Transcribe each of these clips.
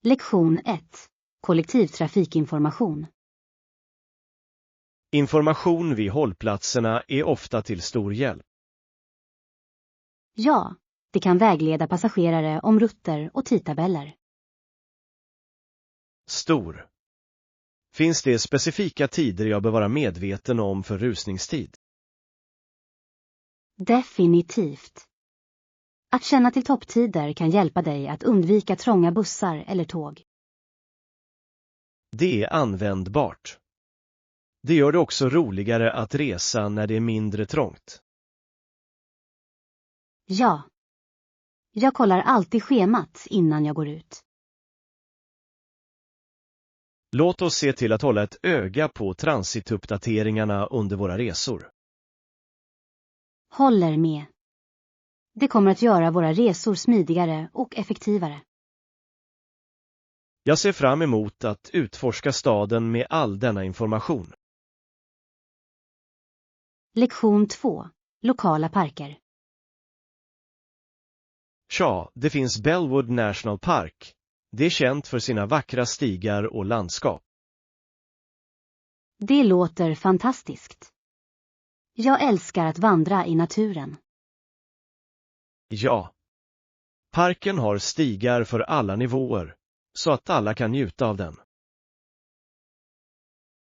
Lektion 1. Kollektivtrafikinformation. Information vid hållplatserna är ofta till stor hjälp. Ja, det kan vägleda passagerare om rutter och tidtabeller. Stor. Finns det specifika tider jag bör vara medveten om för rusningstid? Definitivt. Att känna till topptider kan hjälpa dig att undvika trånga bussar eller tåg. Det är användbart. Det gör det också roligare att resa när det är mindre trångt. Ja. Jag kollar alltid schemat innan jag går ut. Låt oss se till att hålla ett öga på transituppdateringarna under våra resor. Håller med. Det kommer att göra våra resor smidigare och effektivare. Jag ser fram emot att utforska staden med all denna information. Lektion 2. Lokala parker. Ja, det finns Bellwood National Park. Det är känt för sina vackra stigar och landskap. Det låter fantastiskt. Jag älskar att vandra i naturen. Ja. Parken har stigar för alla nivåer, så att alla kan njuta av den.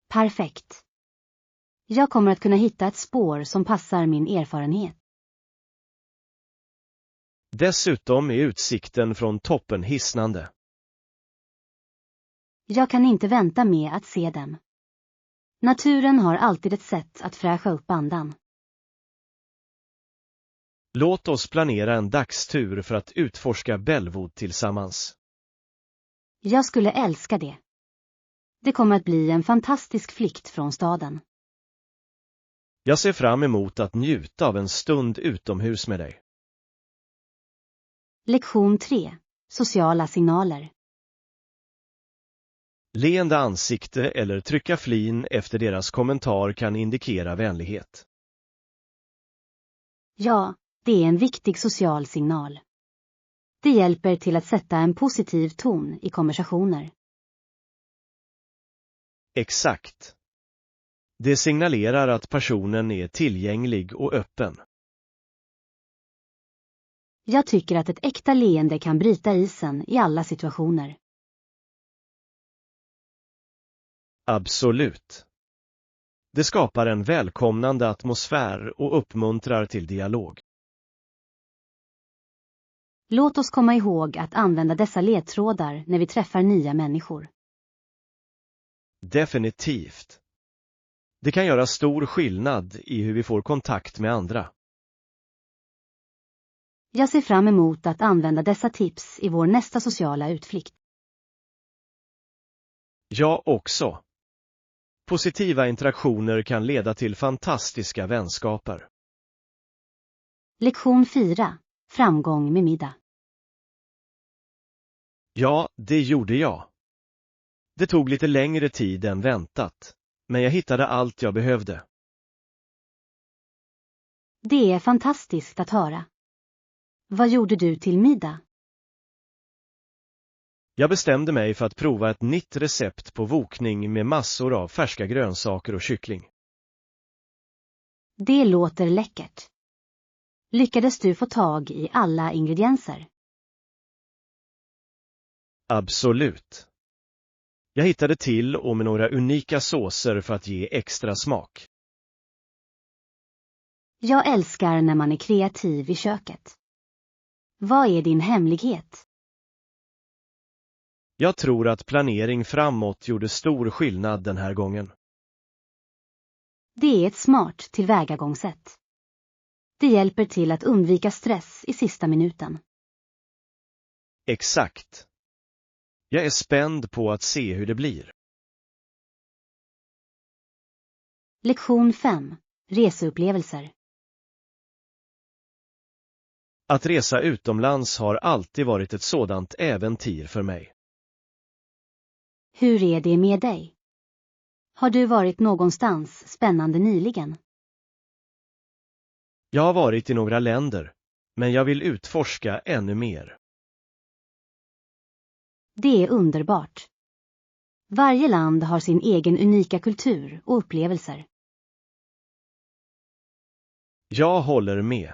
Perfekt. Jag kommer att kunna hitta ett spår som passar min erfarenhet. Dessutom är utsikten från toppen hisnande. Jag kan inte vänta med att se den. Naturen har alltid ett sätt att fräscha upp andan. Låt oss planera en dagstur för att utforska Bellwood tillsammans. Jag skulle älska det. Det kommer att bli en fantastisk flykt från staden. Jag ser fram emot att njuta av en stund utomhus med dig. Lektion 3. Sociala signaler. Leende ansikte eller trycka flin efter deras kommentar kan indikera vänlighet. Ja, det är en viktig social signal. Det hjälper till att sätta en positiv ton i konversationer. Exakt. Det signalerar att personen är tillgänglig och öppen. Jag tycker att ett äkta leende kan bryta isen i alla situationer. Absolut. Det skapar en välkomnande atmosfär och uppmuntrar till dialog. Låt oss komma ihåg att använda dessa ledtrådar när vi träffar nya människor. Definitivt. Det kan göra stor skillnad i hur vi får kontakt med andra. Jag ser fram emot att använda dessa tips i vår nästa sociala utflykt. Jag också. Positiva interaktioner kan leda till fantastiska vänskaper. Lektion 4. Framgång med middag. Ja, det gjorde jag. Det tog lite längre tid än väntat, men jag hittade allt jag behövde. Det är fantastiskt att höra. Vad gjorde du till middag? Jag bestämde mig för att prova ett nytt recept på wokning med massor av färska grönsaker och kyckling. Det låter läckert. Lyckades du få tag i alla ingredienser? Absolut. Jag hittade till och med några unika såser för att ge extra smak. Jag älskar när man är kreativ i köket. Vad är din hemlighet? Jag tror att planering framåt gjorde stor skillnad den här gången. Det är ett smart tillvägagångssätt. Det hjälper till att undvika stress i sista minuten. Exakt. Jag är spänd på att se hur det blir. Lektion 5. Reseupplevelser. Att resa utomlands har alltid varit ett sådant äventyr för mig. Hur är det med dig? Har du varit någonstans spännande nyligen? Jag har varit i några länder, men jag vill utforska ännu mer. Det är underbart. Varje land har sin egen unika kultur och upplevelser. Jag håller med.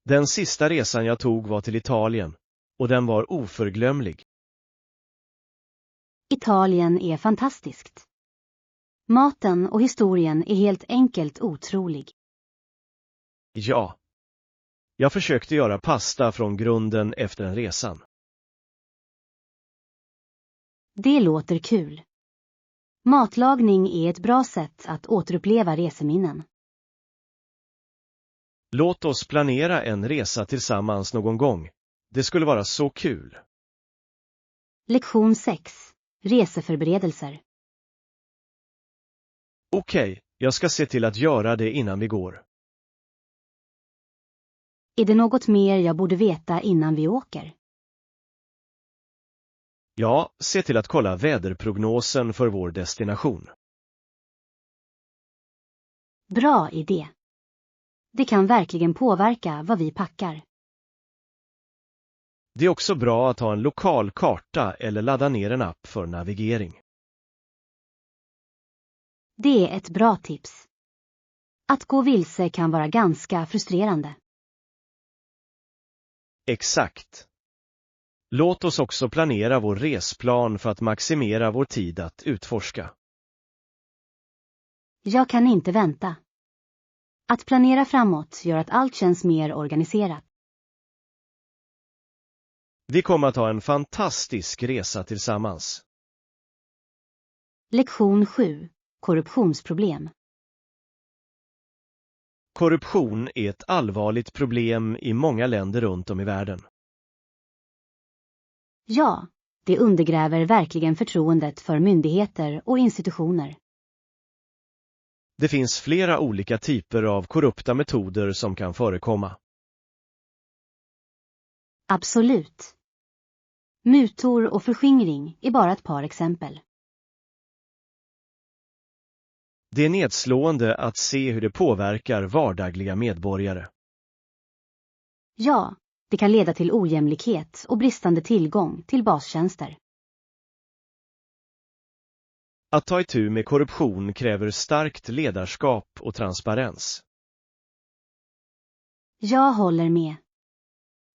Den sista resan jag tog var till Italien, och den var oförglömlig. Italien är fantastiskt. Maten och historien är helt enkelt otrolig. Ja. Jag försökte göra pasta från grunden efter den resan. Det låter kul. Matlagning är ett bra sätt att återuppleva reseminnen. Låt oss planera en resa tillsammans någon gång. Det skulle vara så kul. Lektion 6. Reseförberedelser. Okej, jag ska se till att göra det innan vi går. Är det något mer jag borde veta innan vi åker? Ja, se till att kolla väderprognosen för vår destination. Bra idé. Det kan verkligen påverka vad vi packar. Det är också bra att ha en lokal karta eller ladda ner en app för navigering. Det är ett bra tips. Att gå vilse kan vara ganska frustrerande. Exakt. Låt oss också planera vår resplan för att maximera vår tid att utforska. Jag kan inte vänta. Att planera framåt gör att allt känns mer organiserat. Vi kommer att ha en fantastisk resa tillsammans. Lektion 7. Korruptionsproblem. Korruption är ett allvarligt problem i många länder runt om i världen. Ja, det undergräver verkligen förtroendet för myndigheter och institutioner. Det finns flera olika typer av korrupta metoder som kan förekomma. Absolut. Mutor och förskingring är bara ett par exempel. Det är nedslående att se hur det påverkar vardagliga medborgare. Ja, det kan leda till ojämlikhet och bristande tillgång till bastjänster. Att ta itu med korruption kräver starkt ledarskap och transparens. Jag håller med.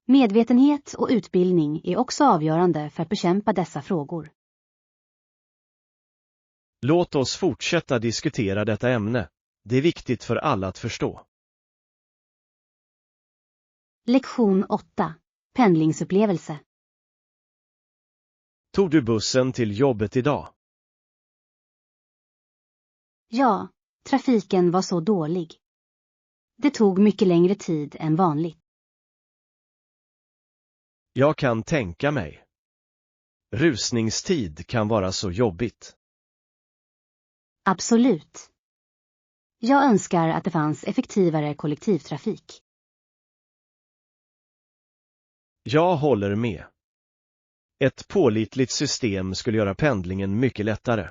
Medvetenhet och utbildning är också avgörande för att bekämpa dessa frågor. Låt oss fortsätta diskutera detta ämne. Det är viktigt för alla att förstå. Lektion 8. Pendlingsupplevelse. Tog du bussen till jobbet idag? Ja, trafiken var så dålig. Det tog mycket längre tid än vanligt. Jag kan tänka mig. Rusningstid kan vara så jobbigt. Absolut. Jag önskar att det fanns effektivare kollektivtrafik. Jag håller med. Ett pålitligt system skulle göra pendlingen mycket lättare.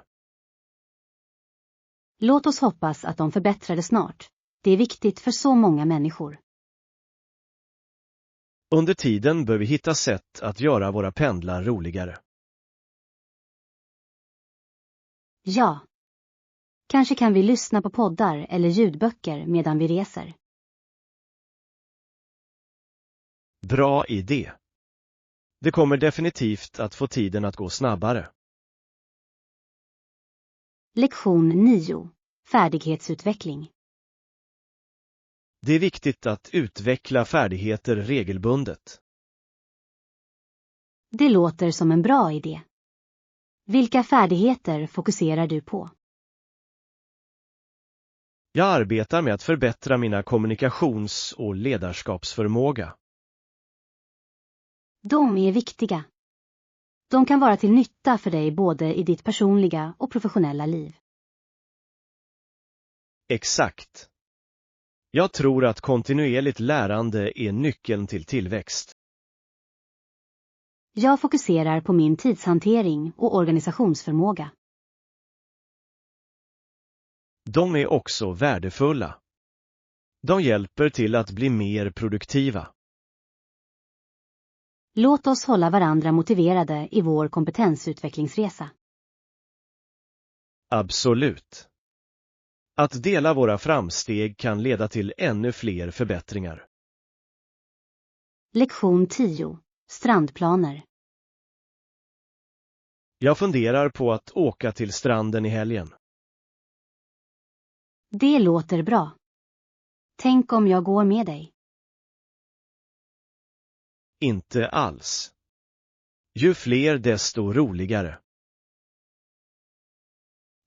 Låt oss hoppas att de förbättrar det snart. Det är viktigt för så många människor. Under tiden bör vi hitta sätt att göra våra pendlar roligare. Ja. Kanske kan vi lyssna på poddar eller ljudböcker medan vi reser. Bra idé. Det kommer definitivt att få tiden att gå snabbare. Lektion 9. Färdighetsutveckling. Det är viktigt att utveckla färdigheter regelbundet. Det låter som en bra idé. Vilka färdigheter fokuserar du på? Jag arbetar med att förbättra mina kommunikations- och ledarskapsförmåga. De är viktiga. De kan vara till nytta för dig både i ditt personliga och professionella liv. Exakt. Jag tror att kontinuerligt lärande är nyckeln till tillväxt. Jag fokuserar på min tidshantering och organisationsförmåga. De är också värdefulla. De hjälper till att bli mer produktiva. Låt oss hålla varandra motiverade i vår kompetensutvecklingsresa. Absolut. Att dela våra framsteg kan leda till ännu fler förbättringar. Lektion 10. Strandplaner. Jag funderar på att åka till stranden i helgen. Det låter bra. Tänk om jag går med dig. Inte alls. Ju fler desto roligare.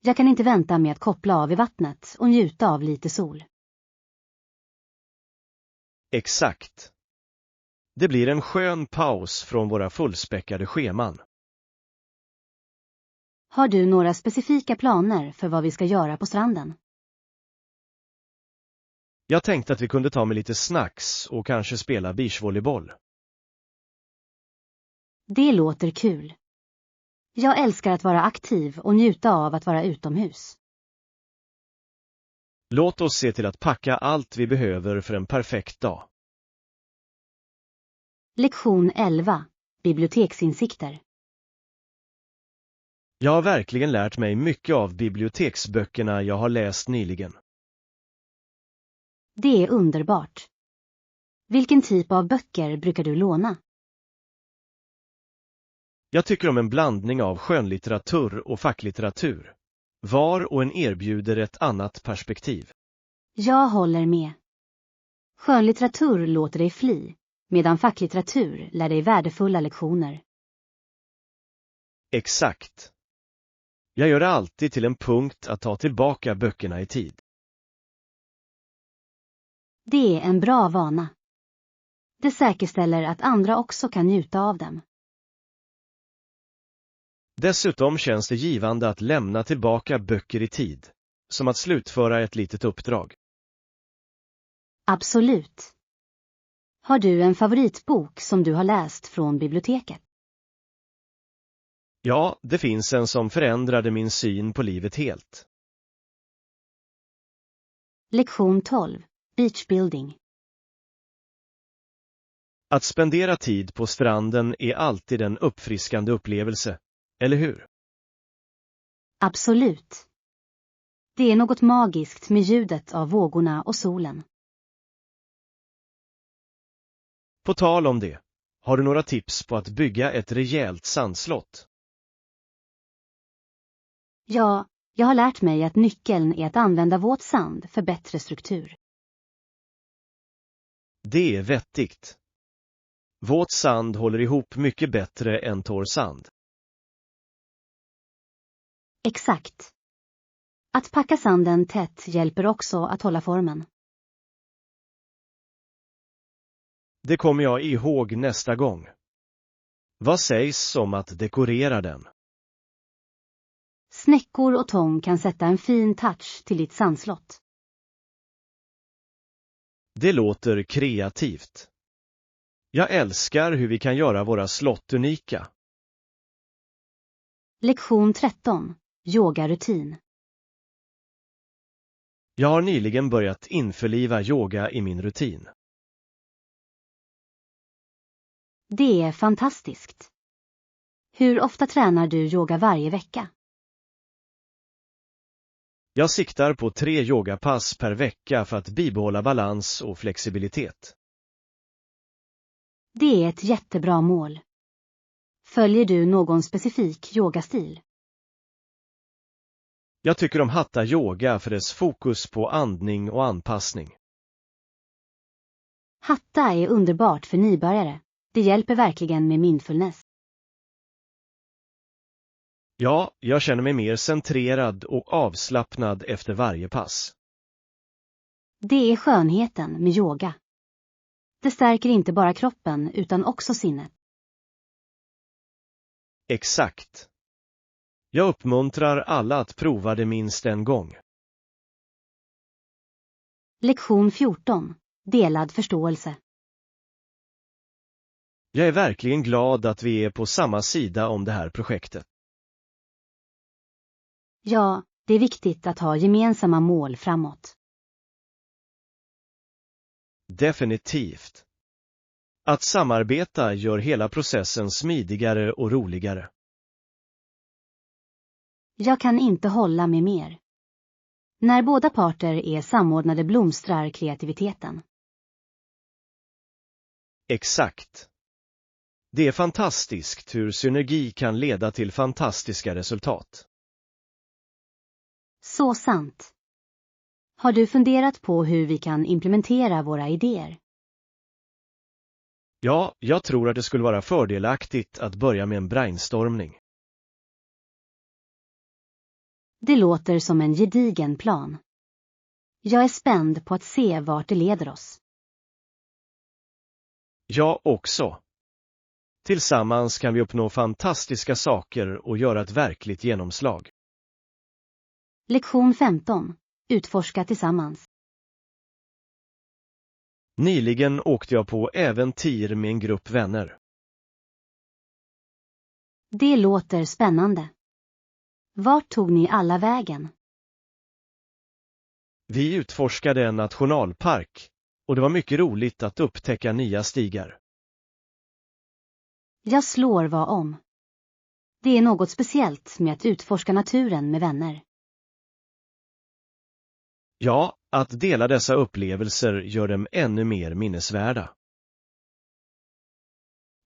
Jag kan inte vänta med att koppla av i vattnet och njuta av lite sol. Exakt. Det blir en skön paus från våra fullspäckade scheman. Har du några specifika planer för vad vi ska göra på stranden? Jag tänkte att vi kunde ta med lite snacks och kanske spela beachvolleyboll. Det låter kul. Jag älskar att vara aktiv och njuta av att vara utomhus. Låt oss se till att packa allt vi behöver för en perfekt dag. Lektion 11. Biblioteksinsikter. Jag har verkligen lärt mig mycket av biblioteksböckerna jag har läst nyligen. Det är underbart. Vilken typ av böcker brukar du låna? Jag tycker om en blandning av skönlitteratur och facklitteratur. Var och en erbjuder ett annat perspektiv. Jag håller med. Skönlitteratur låter dig fly, medan facklitteratur lär dig värdefulla lektioner. Exakt. Jag gör det alltid till en punkt att ta tillbaka böckerna i tid. Det är en bra vana. Det säkerställer att andra också kan njuta av dem. Dessutom känns det givande att lämna tillbaka böcker i tid, som att slutföra ett litet uppdrag. Absolut. Har du en favoritbok som du har läst från biblioteket? Ja, det finns en som förändrade min syn på livet helt. Lektion 12. Beachbuilding. Att spendera tid på stranden är alltid en uppfriskande upplevelse, eller hur? Absolut. Det är något magiskt med ljudet av vågorna och solen. På tal om det, har du några tips på att bygga ett rejält sandslott? Ja, jag har lärt mig att nyckeln är att använda våt sand för bättre struktur. Det är vettigt. Våt sand håller ihop mycket bättre än torr sand. Exakt. Att packa sanden tätt hjälper också att hålla formen. Det kommer jag ihåg nästa gång. Vad sägs om att dekorera den? Snäckor och tång kan sätta en fin touch till ditt sandslott. Det låter kreativt. Jag älskar hur vi kan göra våra slott unika. Lektion 13. Yogarutin. Jag har nyligen börjat införliva yoga i min rutin. Det är fantastiskt. Hur ofta tränar du yoga varje vecka? Jag siktar på 3 yogapass per vecka för att bibehålla balans och flexibilitet. Det är ett jättebra mål. Följer du någon specifik yogastil? Jag tycker om Hatha yoga för dess fokus på andning och anpassning. Hatha är underbart för nybörjare. Det hjälper verkligen med mindfulness. Ja, jag känner mig mer centrerad och avslappnad efter varje pass. Det är skönheten med yoga. Det stärker inte bara kroppen utan också sinnet. Exakt. Jag uppmuntrar alla att prova det minst en gång. Lektion 14. Delad förståelse. Jag är verkligen glad att vi är på samma sida om det här projektet. Ja, det är viktigt att ha gemensamma mål framåt. Definitivt. Att samarbeta gör hela processen smidigare och roligare. Jag kan inte hålla med mer. När båda parter är samordnade blomstrar kreativiteten. Exakt. Det är fantastiskt hur synergi kan leda till fantastiska resultat. Så sant. Har du funderat på hur vi kan implementera våra idéer? Ja, jag tror att det skulle vara fördelaktigt att börja med en brainstormning. Det låter som en gedigen plan. Jag är spänd på att se vart det leder oss. Jag också. Tillsammans kan vi uppnå fantastiska saker och göra ett verkligt genomslag. Lektion 15. Utforska tillsammans. Nyligen åkte jag på äventyr med en grupp vänner. Det låter spännande. Vart tog ni alla vägen? Vi utforskade en nationalpark och det var mycket roligt att upptäcka nya stigar. Jag slår vad om. Det är något speciellt med att utforska naturen med vänner. Ja, att dela dessa upplevelser gör dem ännu mer minnesvärda.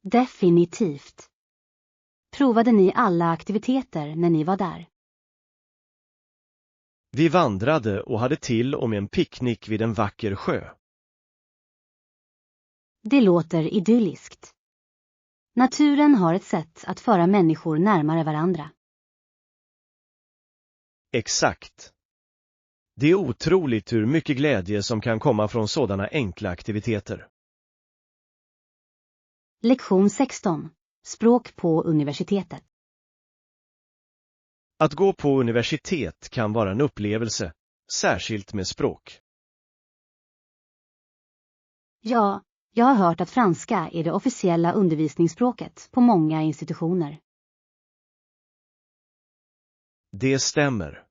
Definitivt. Provade ni alla aktiviteter när ni var där? Vi vandrade och hade till och med en picknick vid en vacker sjö. Det låter idylliskt. Naturen har ett sätt att föra människor närmare varandra. Exakt. Det är otroligt hur mycket glädje som kan komma från sådana enkla aktiviteter. Lektion 16. Språk på universitetet. Att gå på universitet kan vara en upplevelse, särskilt med språk. Ja, jag har hört att franska är det officiella undervisningsspråket på många institutioner. Det stämmer.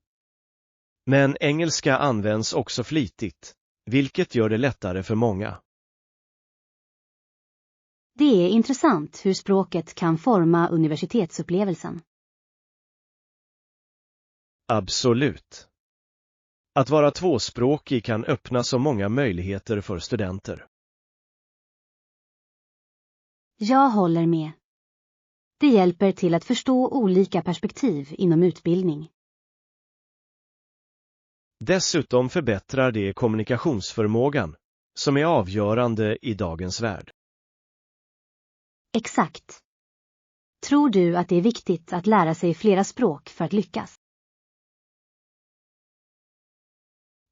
Men engelska används också flitigt, vilket gör det lättare för många. Det är intressant hur språket kan forma universitetsupplevelsen. Absolut. Att vara tvåspråkig kan öppna så många möjligheter för studenter. Jag håller med. Det hjälper till att förstå olika perspektiv inom utbildning. Dessutom förbättrar det kommunikationsförmågan, som är avgörande i dagens värld. Exakt. Tror du att det är viktigt att lära sig flera språk för att lyckas?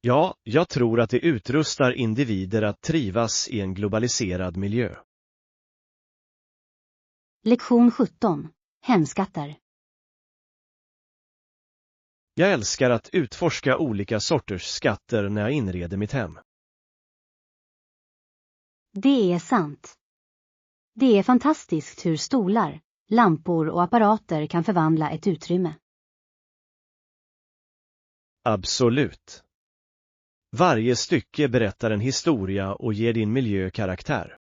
Ja, jag tror att det utrustar individer att trivas i en globaliserad miljö. Lektion 17. Hemskatter. Jag älskar att utforska olika sorters skatter när jag inreder mitt hem. Det är sant. Det är fantastiskt hur stolar, lampor och apparater kan förvandla ett utrymme. Absolut. Varje stycke berättar en historia och ger din miljö karaktär.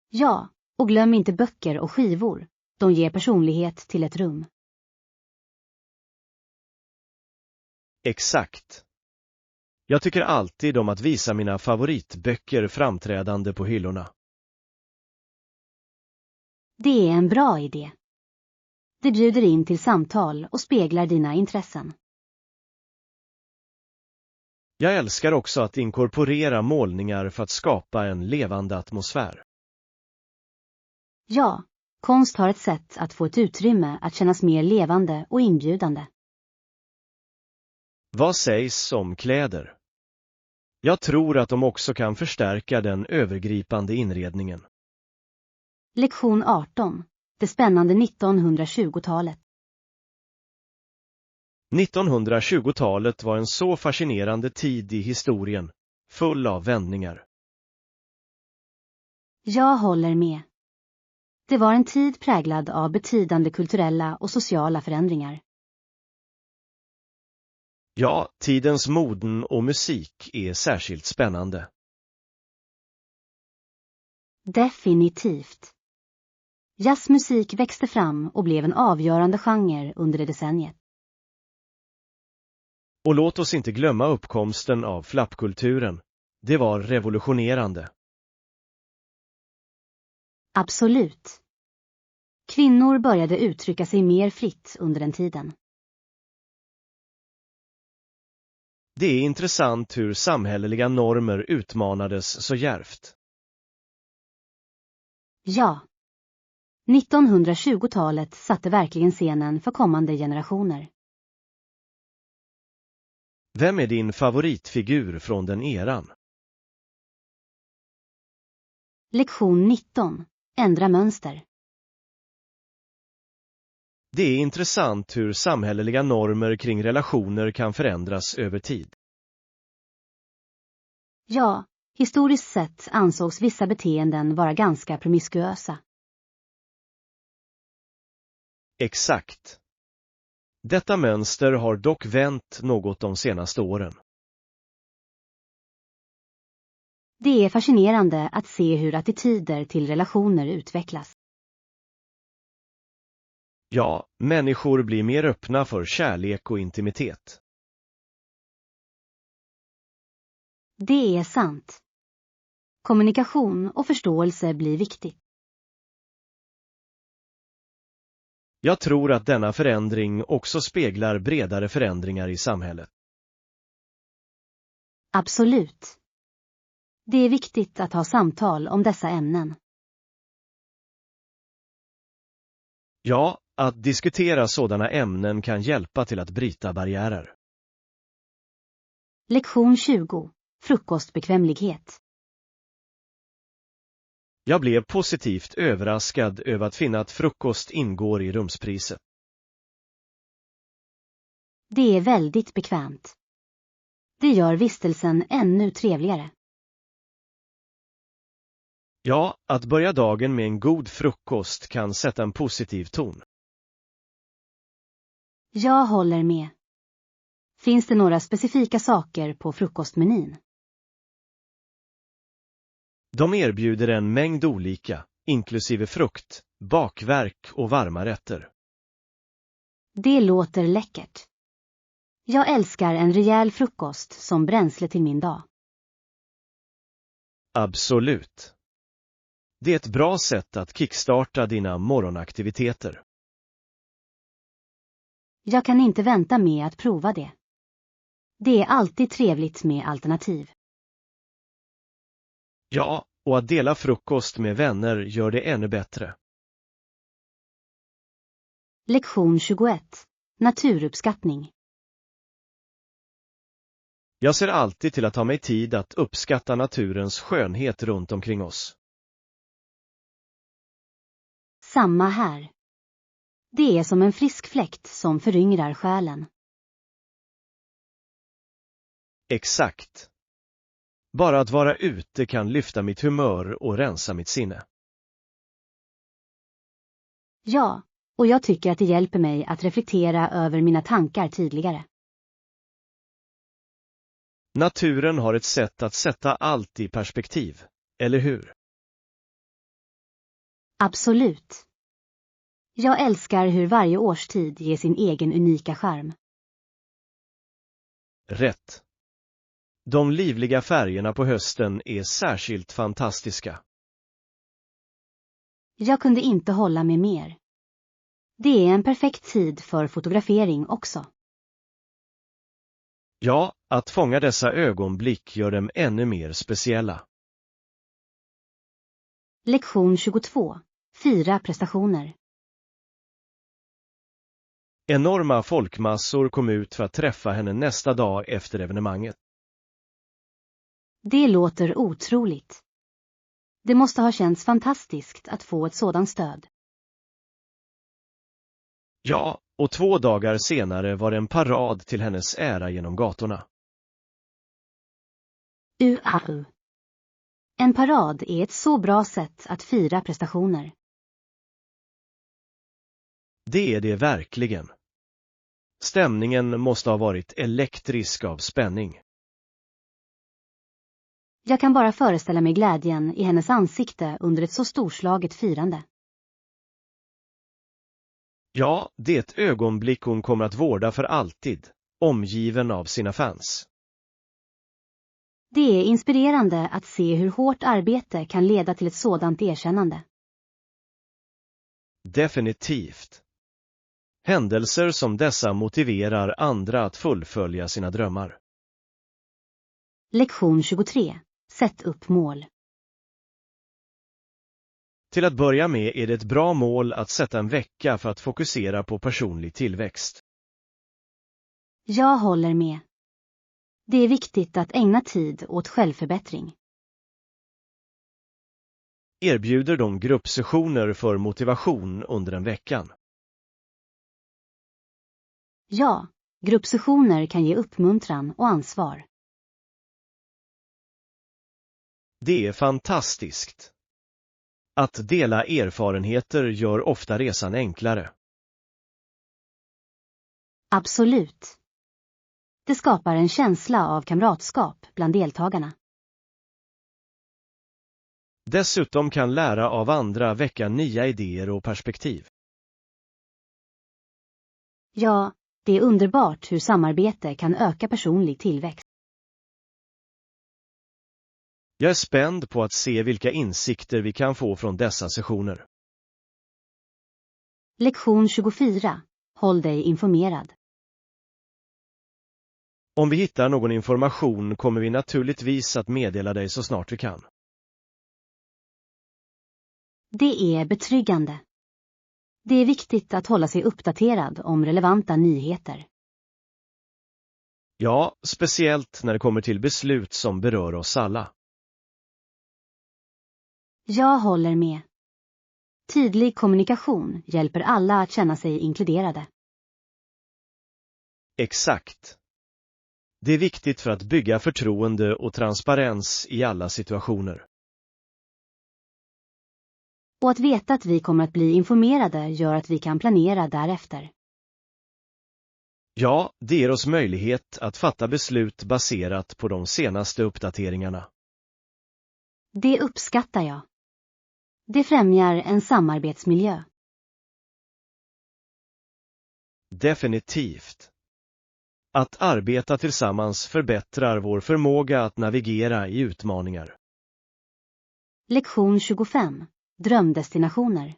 Ja, och glöm inte böcker och skivor. De ger personlighet till ett rum. Exakt. Jag tycker alltid om att visa mina favoritböcker framträdande på hyllorna. Det är en bra idé. Det bjuder in till samtal och speglar dina intressen. Jag älskar också att inkorporera målningar för att skapa en levande atmosfär. Ja, konst har ett sätt att få ett utrymme att kännas mer levande och inbjudande. Vad sägs om kläder? Jag tror att de också kan förstärka den övergripande inredningen. Lektion 18. Det spännande 1920-talet. 1920-talet var en så fascinerande tid i historien, full av vändningar. Jag håller med. Det var en tid präglad av betydande kulturella och sociala förändringar. Ja, tidens moden och musik är särskilt spännande. Definitivt. Jazzmusik växte fram och blev en avgörande genre under det decenniet. Och låt oss inte glömma uppkomsten av flappkulturen. Det var revolutionerande. Absolut. Kvinnor började uttrycka sig mer fritt under den tiden. Det är intressant hur samhälleliga normer utmanades så djärvt. Ja. 1920-talet satte verkligen scenen för kommande generationer. Vem är din favoritfigur från den eran? Lektion 19. Ändra mönster. Det är intressant hur samhälleliga normer kring relationer kan förändras över tid. Ja, historiskt sett ansågs vissa beteenden vara ganska promiskuösa. Exakt. Detta mönster har dock vänt något de senaste åren. Det är fascinerande att se hur attityder till relationer utvecklas. Ja, människor blir mer öppna för kärlek och intimitet. Det är sant. Kommunikation och förståelse blir viktigt. Jag tror att denna förändring också speglar bredare förändringar i samhället. Absolut. Det är viktigt att ha samtal om dessa ämnen. Ja, att diskutera sådana ämnen kan hjälpa till att bryta barriärer. Lektion 20. Frukostbekvämlighet. Jag blev positivt överraskad över att finna att frukost ingår i rumspriset. Det är väldigt bekvämt. Det gör vistelsen ännu trevligare. Ja, att börja dagen med en god frukost kan sätta en positiv ton. Jag håller med. Finns det några specifika saker på frukostmenyn? De erbjuder en mängd olika, inklusive frukt, bakverk och varma rätter. Det låter läckert. Jag älskar en rejäl frukost som bränsle till min dag. Absolut. Det är ett bra sätt att kickstarta dina morgonaktiviteter. Jag kan inte vänta med att prova det. Det är alltid trevligt med alternativ. Ja, och att dela frukost med vänner gör det ännu bättre. Lektion 21. Naturuppskattning. Jag ser alltid till att ta mig tid att uppskatta naturens skönhet runt omkring oss. Samma här. Det är som en frisk fläkt som föryngrar själen. Exakt. Bara att vara ute kan lyfta mitt humör och rensa mitt sinne. Ja, och jag tycker att det hjälper mig att reflektera över mina tankar tydligare. Naturen har ett sätt att sätta allt i perspektiv, eller hur? Absolut. Jag älskar hur varje årstid ger sin egen unika charm. Rätt. De livliga färgerna på hösten är särskilt fantastiska. Jag kunde inte hålla med mer. Det är en perfekt tid för fotografering också. Ja, att fånga dessa ögonblick gör dem ännu mer speciella. Lektion 22. 4 prestationer. Enorma folkmassor kom ut för att träffa henne nästa dag efter evenemanget. Det låter otroligt. Det måste ha känts fantastiskt att få ett sådant stöd. Ja, och 2 dagar senare var det en parad till hennes ära genom gatorna. UAU. En parad är ett så bra sätt att fira prestationer. Det är det verkligen. Stämningen måste ha varit elektrisk av spänning. Jag kan bara föreställa mig glädjen i hennes ansikte under ett så storslaget firande. Ja, det är ett ögonblick hon kommer att vårda för alltid, omgiven av sina fans. Det är inspirerande att se hur hårt arbete kan leda till ett sådant erkännande. Definitivt. Händelser som dessa motiverar andra att fullfölja sina drömmar. Lektion 23. Sätt upp mål. Till att börja med är det ett bra mål att sätta en vecka för att fokusera på personlig tillväxt. Jag håller med. Det är viktigt att ägna tid åt självförbättring. Erbjuder de gruppsessioner för motivation under en veckan? Ja, gruppsessioner kan ge uppmuntran och ansvar. Det är fantastiskt. Att dela erfarenheter gör ofta resan enklare. Absolut. Det skapar en känsla av kamratskap bland deltagarna. Dessutom kan lära av andra väcka nya idéer och perspektiv. Ja, det är underbart hur samarbete kan öka personlig tillväxt. Jag är spänd på att se vilka insikter vi kan få från dessa sessioner. Lektion 24. Håll dig informerad. Om vi hittar någon information kommer vi naturligtvis att meddela dig så snart vi kan. Det är betryggande. Det är viktigt att hålla sig uppdaterad om relevanta nyheter. Ja, speciellt när det kommer till beslut som berör oss alla. Jag håller med. Tydlig kommunikation hjälper alla att känna sig inkluderade. Exakt. Det är viktigt för att bygga förtroende och transparens i alla situationer. Och att veta att vi kommer att bli informerade gör att vi kan planera därefter. Ja, det ger oss möjlighet att fatta beslut baserat på de senaste uppdateringarna. Det uppskattar jag. Det främjar en samarbetsmiljö. Definitivt. Att arbeta tillsammans förbättrar vår förmåga att navigera i utmaningar. Lektion 25. Drömdestinationer.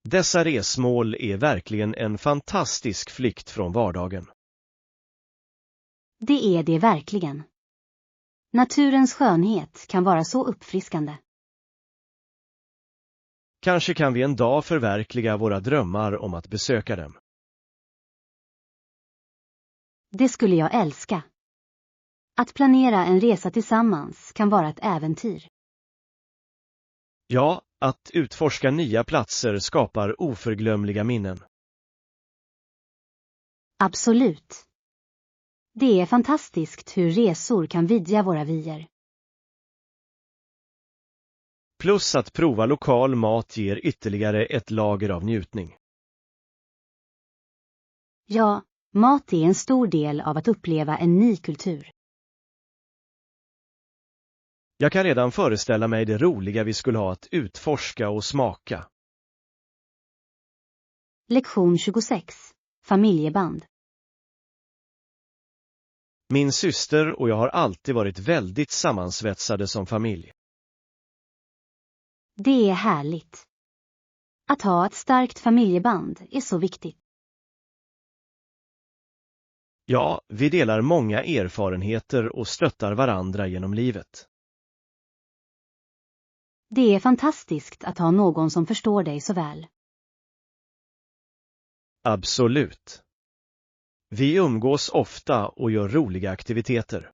Dessa resmål är verkligen en fantastisk flykt från vardagen. Det är det verkligen. Naturens skönhet kan vara så uppfriskande. Kanske kan vi en dag förverkliga våra drömmar om att besöka dem. Det skulle jag älska. Att planera en resa tillsammans kan vara ett äventyr. Ja, att utforska nya platser skapar oförglömliga minnen. Absolut. Det är fantastiskt hur resor kan vidga våra vyer. Plus att prova lokal mat ger ytterligare ett lager av njutning. Ja, mat är en stor del av att uppleva en ny kultur. Jag kan redan föreställa mig det roliga vi skulle ha att utforska och smaka. Lektion 26. Familjeband. Min syster och jag har alltid varit väldigt sammansvetsade som familj. Det är härligt. Att ha ett starkt familjeband är så viktigt. Ja, vi delar många erfarenheter och stöttar varandra genom livet. Det är fantastiskt att ha någon som förstår dig så väl. Absolut. Vi umgås ofta och gör roliga aktiviteter.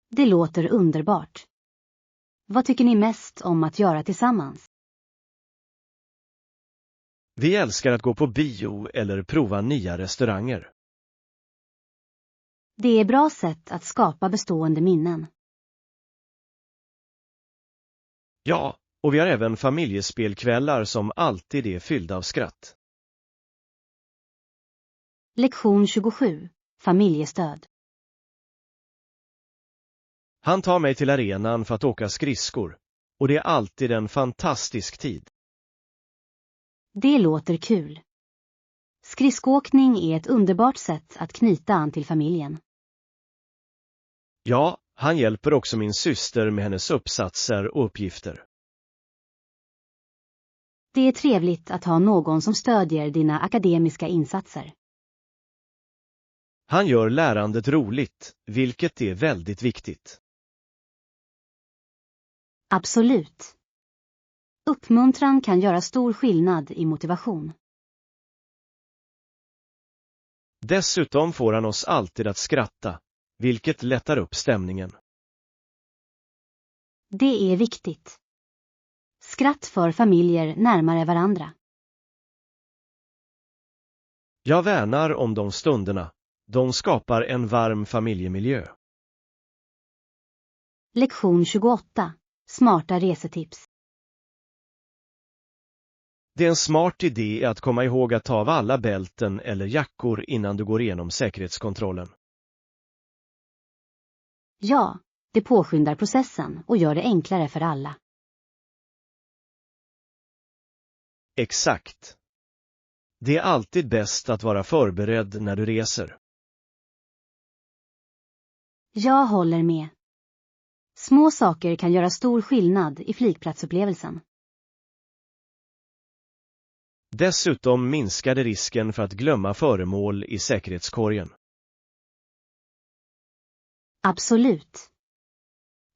Det låter underbart. Vad tycker ni mest om att göra tillsammans? Vi älskar att gå på bio eller prova nya restauranger. Det är bra sätt att skapa bestående minnen. Ja, och vi har även familjespelkvällar som alltid är fyllda av skratt. Lektion 27. Familjestöd. Han tar mig till arenan för att åka skridskor, och det är alltid en fantastisk tid. Det låter kul. Skridskoåkning är ett underbart sätt att knyta an till familjen. Ja, han hjälper också min syster med hennes uppsatser och uppgifter. Det är trevligt att ha någon som stödjer dina akademiska insatser. Han gör lärandet roligt, vilket är väldigt viktigt. Absolut. Uppmuntran kan göra stor skillnad i motivation. Dessutom får han oss alltid att skratta, vilket lättar upp stämningen. Det är viktigt. Skratt för familjer närmare varandra. Jag värnar om de stunderna. De skapar en varm familjemiljö. Lektion 28. Smarta resetips. Det är en smart idé att komma ihåg att ta av alla bälten eller jackor innan du går igenom säkerhetskontrollen. Ja, det påskyndar processen och gör det enklare för alla. Exakt. Det är alltid bäst att vara förberedd när du reser. Jag håller med. Små saker kan göra stor skillnad i flygplatsupplevelsen. Dessutom minskar det risken för att glömma föremål i säkerhetskorgen. Absolut.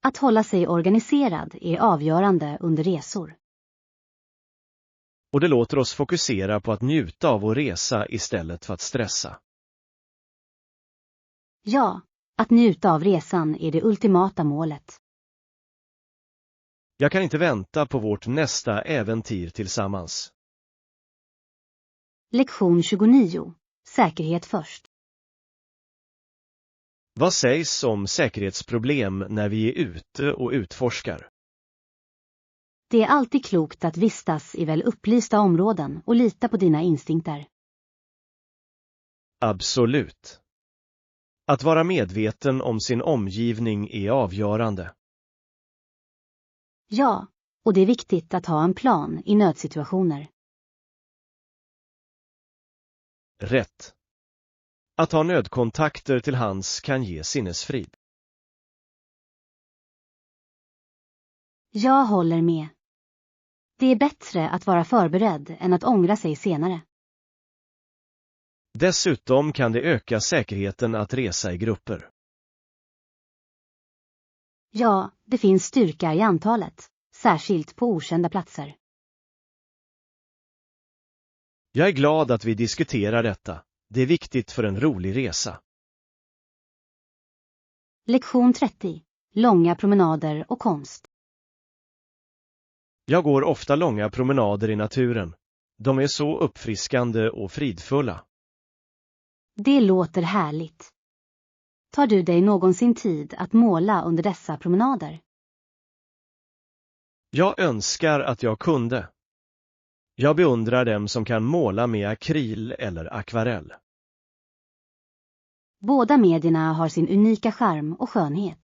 Att hålla sig organiserad är avgörande under resor. Och det låter oss fokusera på att njuta av vår resa istället för att stressa. Ja, att njuta av resan är det ultimata målet. Jag kan inte vänta på vårt nästa äventyr tillsammans. Lektion 29. Säkerhet först. Vad sägs om säkerhetsproblem när vi är ute och utforskar? Det är alltid klokt att vistas i väl upplysta områden och lita på dina instinkter. Absolut. Att vara medveten om sin omgivning är avgörande. Ja, och det är viktigt att ha en plan i nödsituationer. Rätt. Att ha nödkontakter till hands kan ge sinnesfrid. Jag håller med. Det är bättre att vara förberedd än att ångra sig senare. Dessutom kan det öka säkerheten att resa i grupper. Ja, det finns styrka i antalet, särskilt på okända platser. Jag är glad att vi diskuterar detta. Det är viktigt för en rolig resa. Lektion 30. Långa promenader och konst. Jag går ofta långa promenader i naturen. De är så uppfriskande och fridfulla. Det låter härligt. Tar du dig någonsin tid att måla under dessa promenader? Jag önskar att jag kunde. Jag beundrar dem som kan måla med akryl eller akvarell. Båda medierna har sin unika charm och skönhet.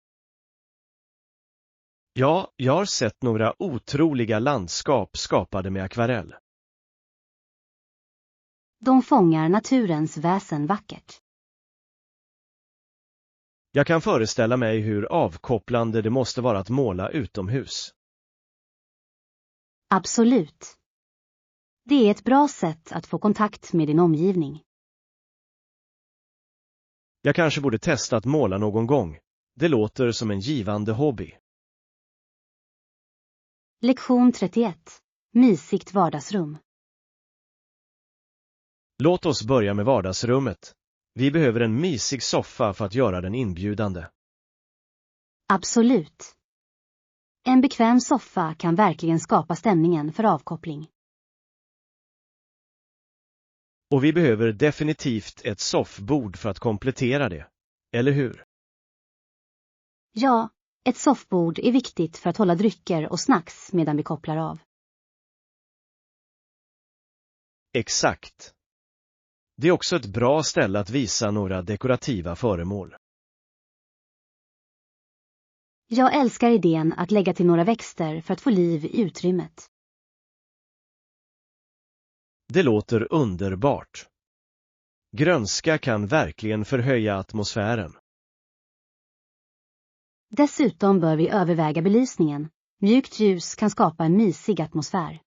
Ja, jag har sett några otroliga landskap skapade med akvarell. De fångar naturens väsen vackert. Jag kan föreställa mig hur avkopplande det måste vara att måla utomhus. Absolut. Det är ett bra sätt att få kontakt med din omgivning. Jag kanske borde testa att måla någon gång. Det låter som en givande hobby. Lektion 31. Mysigt vardagsrum. Låt oss börja med vardagsrummet. Vi behöver en mysig soffa för att göra den inbjudande. Absolut. En bekväm soffa kan verkligen skapa stämningen för avkoppling. Och vi behöver definitivt ett soffbord för att komplettera det. Eller hur? Ja, ett soffbord är viktigt för att hålla drycker och snacks medan vi kopplar av. Exakt. Det är också ett bra ställe att visa några dekorativa föremål. Jag älskar idén att lägga till några växter för att få liv i utrymmet. Det låter underbart. Grönska kan verkligen förhöja atmosfären. Dessutom bör vi överväga belysningen. Mjukt ljus kan skapa en mysig atmosfär.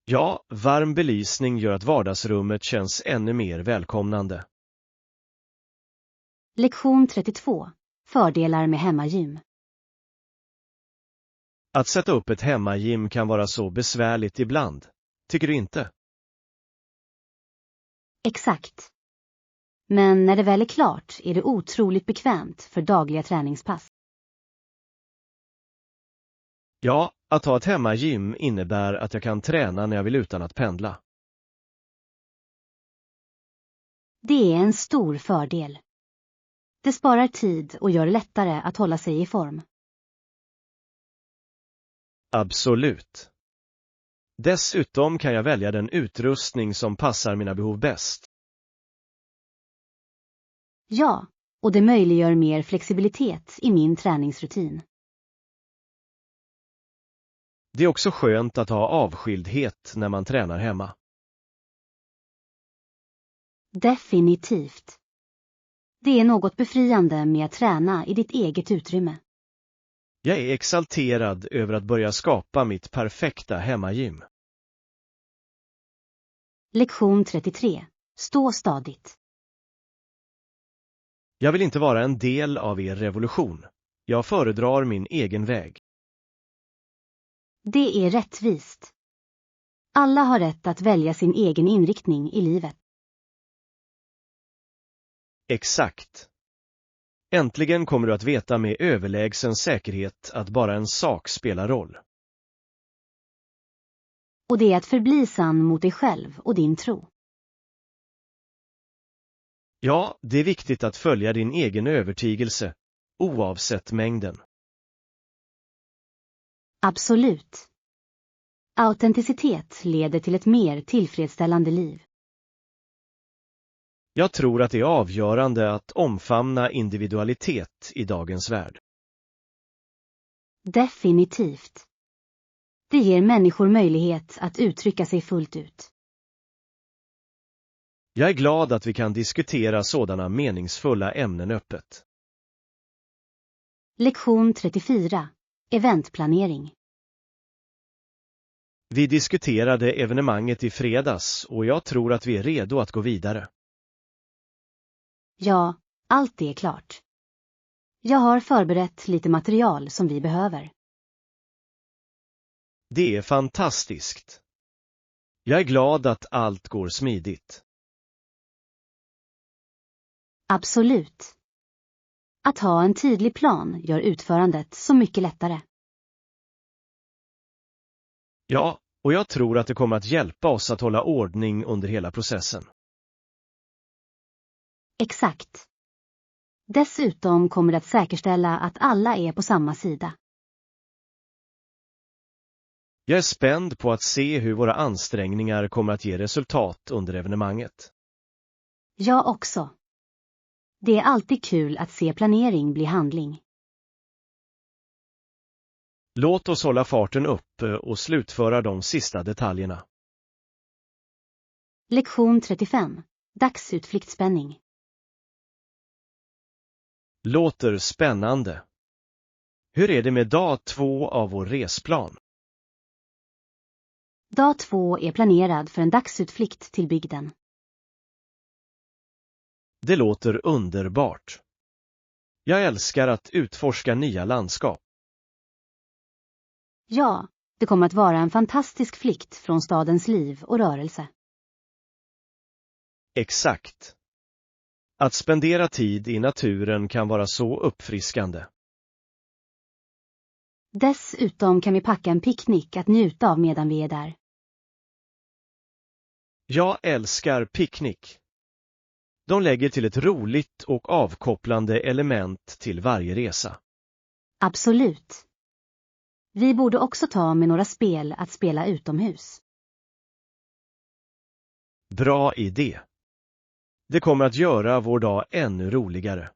Ja, varm belysning gör att vardagsrummet känns ännu mer välkomnande. Lektion 32. Fördelar med hemmagym. Att sätta upp ett hemmagym kan vara så besvärligt ibland. Tycker du inte? Exakt. Men när det väl är klart är det otroligt bekvämt för dagliga träningspass. Ja, att ha ett hemmagym innebär att jag kan träna när jag vill utan att pendla. Det är en stor fördel. Det sparar tid och gör det lättare att hålla sig i form. Absolut. Dessutom kan jag välja den utrustning som passar mina behov bäst. Ja, och det möjliggör mer flexibilitet i min träningsrutin. Det är också skönt att ha avskildhet när man tränar hemma. Definitivt. Det är något befriande med att träna i ditt eget utrymme. Jag är exalterad över att börja skapa mitt perfekta hemmagym. Lektion 33. Stå stadigt. Jag vill inte vara en del av er revolution. Jag föredrar min egen väg. Det är rättvist. Alla har rätt att välja sin egen inriktning i livet. Exakt. Äntligen kommer du att veta med överlägsen säkerhet att bara en sak spelar roll. Och det är att förbli sann mot dig själv och din tro. Ja, det är viktigt att följa din egen övertygelse, oavsett mängden. Absolut. Autenticitet leder till ett mer tillfredsställande liv. Jag tror att det är avgörande att omfamna individualitet i dagens värld. Definitivt. Det ger människor möjlighet att uttrycka sig fullt ut. Jag är glad att vi kan diskutera sådana meningsfulla ämnen öppet. Lektion 34. Eventplanering. Vi diskuterade evenemanget i fredags och jag tror att vi är redo att gå vidare. Ja, allt är klart. Jag har förberett lite material som vi behöver. Det är fantastiskt. Jag är glad att allt går smidigt. Absolut. Att ha en tydlig plan gör utförandet så mycket lättare. Ja, och jag tror att det kommer att hjälpa oss att hålla ordning under hela processen. Exakt. Dessutom kommer det att säkerställa att alla är på samma sida. Jag är spänd på att se hur våra ansträngningar kommer att ge resultat under evenemanget. Jag också. Det är alltid kul att se planering bli handling. Låt oss hålla farten uppe och slutföra de sista detaljerna. Lektion 35. Dagsutflyktsspänning. Låter spännande. Hur är det med dag 2 av vår resplan? Dag 2 är planerad för en dagsutflykt till bygden. Det låter underbart. Jag älskar att utforska nya landskap. Ja, det kommer att vara en fantastisk flykt från stadens liv och rörelse. Exakt. Att spendera tid i naturen kan vara så uppfriskande. Dessutom kan vi packa en picknick att njuta av medan vi är där. Jag älskar picknick. De lägger till ett roligt och avkopplande element till varje resa. Absolut. Vi borde också ta med några spel att spela utomhus. Bra idé. Det kommer att göra vår dag ännu roligare.